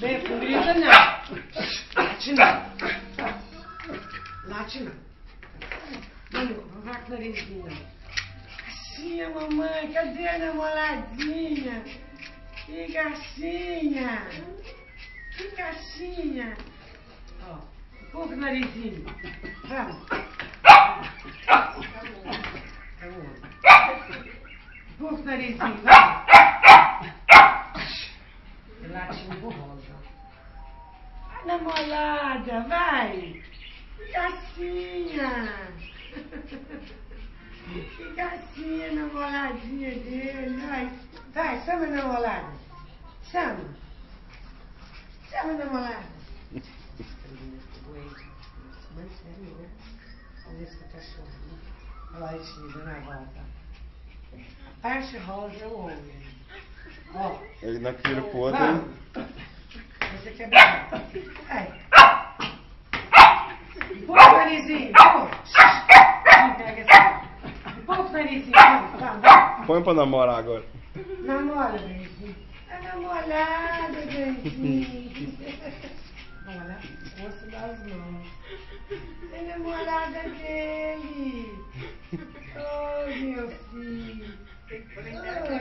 Vem com grita não. Late não. Late não. Manu, não vai com o narizinho não. Gracinha, mamãe, cadê a namoradinha? Que gracinha. Que gracinha. Ó, pouco o narizinho. Vamos. Pouco o narizinho, vai. Latinho borrosa. A namorada, vai. Que gracinha. Que gracinha, namoradinha dele. Vai, chama a namorada. Chama. Chama a namorada. Olha esse cachorro. Olha lá esse dando a volta. A parte rosa é o homem. Ó. Ele não tira pro outro, hein? Você quer beijar? Vai. Empurra o narizinho. Não pega assim. Empurra o narizinho. Vamos. Põe pra namorar agora. Namora, Benzinho. A namorada, Benzinho. Olha, osso das mãos. É namorada dele. Oh, meu filho. Oi.